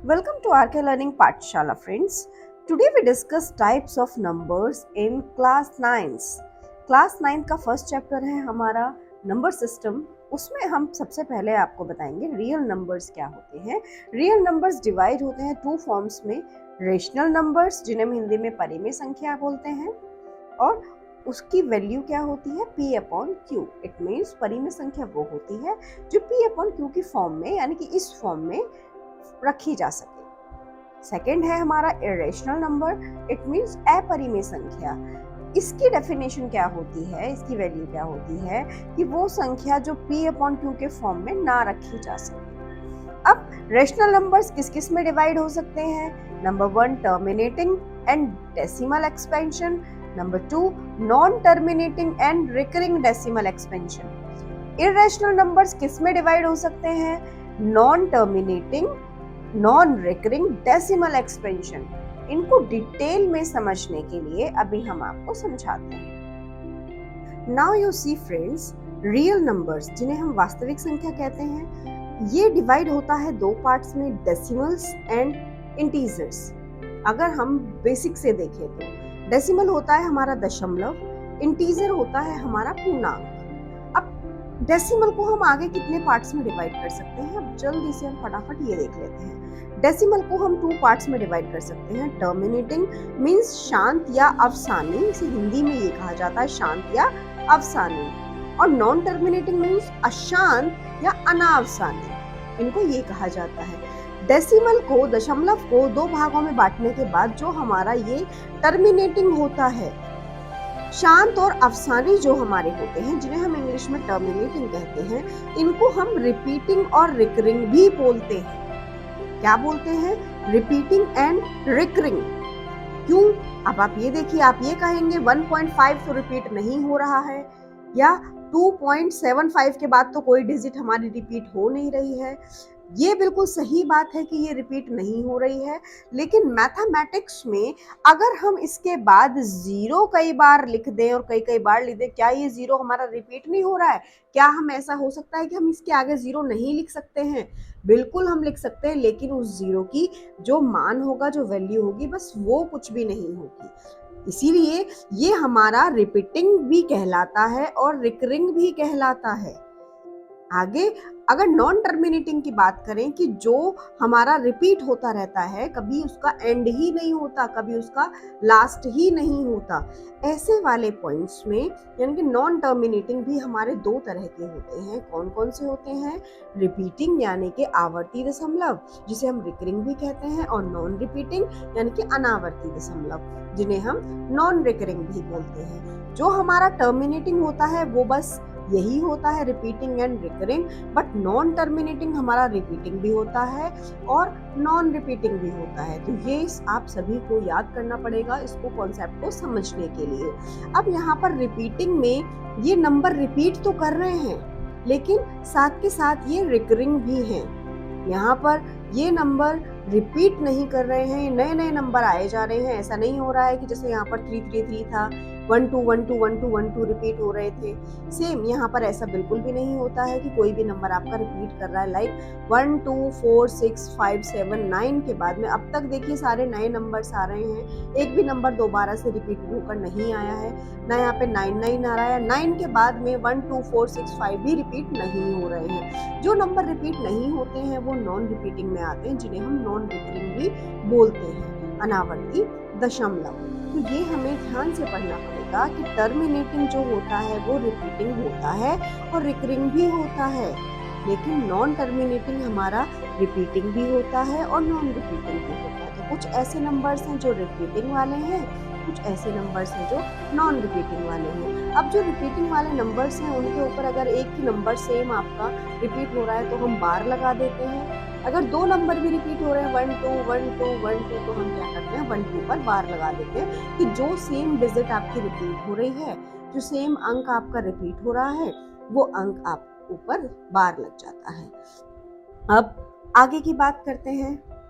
Welcome to RK Learning Pathshala friends. Today we discuss types of numbers in class 9th. Class 9 का first chapter है हमारा number system. उसमें हम सबसे पहले आपको बताएंगे रियल नंबर्स क्या होते हैं। रियल नंबर्स डिवाइड होते हैं टू फॉर्म्स में, रेशनल नंबर्स जिन्हें हम हिंदी में परिमेय संख्या बोलते हैं, और उसकी वैल्यू क्या होती है P upon Q। It means परिमेय संख्या वो होती है जो P अपॉन Q की फॉर्म में यानी कि इस फॉर्म में रखी जा सके। सेकेंड है हमारा इरेशनल नंबर, इट मीन्स अपरिमेय संख्या। इसकी डेफिनेशन क्या होती है, इसकी वैल्यू क्या होती है कि वो संख्या जो P अपॉन Q के फॉर्म में ना रखी जा सके। अब रेशनल नंबर्स किस किस में डिवाइड हो सकते हैं? Number 1 terminating and decimal expansion, number 2 non terminating and recurring decimal expansion. Irrational numbers किस में डिवाइड हो सकते हैं? Non terminating, non recurring, decimal expansion. इनको डिटेल में समझने के लिए अभी हम आपको समझाते हैं। Now you see friends, real numbers जिन्हें हम वास्तविक संख्या कहते हैं, ये डिवाइड होता है दो पार्ट्स में, डेसिमल्स एंड इंटीजर्स। अगर हम बेसिक से देखें तो डेसिमल होता है हमारा दशमलव, इंटीजर होता है हमारा पूर्णांक। डेसिमल को हम आगे कितने पार्ट्स में डिवाइड कर सकते हैं? अब जल्दी से हम फटाफट ये देख लेते हैं। डेसिमल को हम 2 पार्ट्स में डिवाइड कर सकते हैं। टर्मिनेटिंग मींस शांत या अवसानी, इसे हिंदी में ये कहा जाता है शांत या अवसानी, और नॉन टर्मिनेटिंग मींस अशांत या अनावसानी, इनको ये कहा जाता है। डेसिमल को, दशमलव को 2 भागों में बांटने के बाद जो हमारा ये टर्मिनेटिंग होता है, शांत और अफसानी जो हमारे होते हैं, जिन्हें हम इंग्लिश में टर्मिनेटिंग कहते हैं, इनको हम रिपीटिंग और रिकरिंग भी बोलते हैं। क्या बोलते हैं? Repeating and recurring. क्यों? अब आप ये देखिए, आप ये कहेंगे 1.5 तो रिपीट नहीं हो रहा है, या 2.75 के बाद तो कोई डिजिट हमारी रिपीट हो नहीं रही है। ये बिल्कुल सही बात है कि ये रिपीट नहीं हो रही है, लेकिन मैथमेटिक्स में अगर हम इसके बाद जीरो कई बार लिख दें और कई कई बार लिख दें, क्या ये जीरो हमारा रिपीट नहीं हो रहा है? क्या हम ऐसा हो सकता है कि हम इसके आगे जीरो नहीं लिख सकते हैं? बिल्कुल हम लिख सकते हैं, लेकिन उस जीरो की जो मान होगा, जो वैल्यू होगी, बस वो कुछ भी नहीं होगी। इसीलिए ये हमारा रिपीटिंग भी कहलाता है और रिकरिंग भी कहलाता है। आगे अगर नॉन टर्मिनेटिंग की बात करें कि जो हमारा रिपीट होता रहता है, कभी उसका एंड ही नहीं होता, कभी उसका लास्ट ही नहीं होता, ऐसे वाले पॉइंट्स में यानी कि नॉन टर्मिनेटिंग भी हमारे 2 तरह के होते हैं। कौन कौन से होते हैं? रिपीटिंग यानी कि आवर्ती दशमलव, जिसे हम रिकरिंग भी कहते हैं, और नॉन रिपीटिंग यानी कि अनावर्ती दशमलव, जिन्हें हम नॉन रिकरिंग भी बोलते हैं। जो हमारा टर्मिनेटिंग होता है वो बस यही होता है, repeating and recurring, but non terminating हमारा रिपीटिंग भी होता है और नॉन रिपीटिंग भी होता है। तो ये आप सभी को याद करना पड़ेगा इसको, कॉन्सेप्ट को समझने के लिए। अब यहाँ पर रिपीटिंग में ये नंबर रिपीट तो कर रहे हैं, लेकिन साथ के साथ ये रिकरिंग भी हैं। यहाँ पर ये नंबर रिपीट नहीं कर रहे हैं, नए नए नंबर आए जा रहे हैं। ऐसा नहीं हो रहा है कि जैसे यहाँ पर 333 था, 12121212 रिपीट हो रहे थे, सेम यहाँ पर ऐसा बिल्कुल भी नहीं होता है कि कोई भी नंबर आपका रिपीट कर रहा है। लाइक 1 2 4 6 5 7 9 के बाद में अब तक देखिए सारे नए नंबर्स आ रहे हैं, एक भी नंबर दोबारा से रिपीट होकर नहीं आया है। ना यहाँ पे 99 आ रहा है, 9 के बाद में 1 2 4 6 5 भी रिपीट नहीं हो रहे हैं। जो नंबर रिपीट नहीं होते हैं वो नॉन रिपीटिंग में आते हैं, जिन्हें हम नॉन रिकरिंग भी बोलते हैं, अनावर्ती दशमलव। तो ये हमें ध्यान से पढ़ना पड़ेगा कि टर्मिनेटिंग जो होता है वो रिपीटिंग होता है और रिकरिंग भी होता है, लेकिन नॉन टर्मिनेटिंग हमारा रिपीटिंग भी होता है और नॉन रिपीटिंग भी होता है। तो कुछ ऐसे नंबर्स हैं जो रिपीटिंग वाले हैं, कुछ ऐसे नंबर्स हैं जो नॉन रिपीटिंग वाले हैं। अब जो रिपीटिंग वाले नंबर्स हैं उनके ऊपर अगर एक ही नंबर सेम आपका रिपीट हो रहा है तो हम बार लगा देते हैं। अगर 2 नंबर भी रिपीट हो रहे हैं 1 2 1 2 1 2, तो हम क्या करते हैं 1 2 पर बार लगा देते हैं कि जो सेम डिजिट आपकी रिपीट हो रही है, जो सेम अंक आपका रिपीट हो रहा है, वो अंक आप ऊपर बार लग जाता है। अब आगे की बात करते हैं।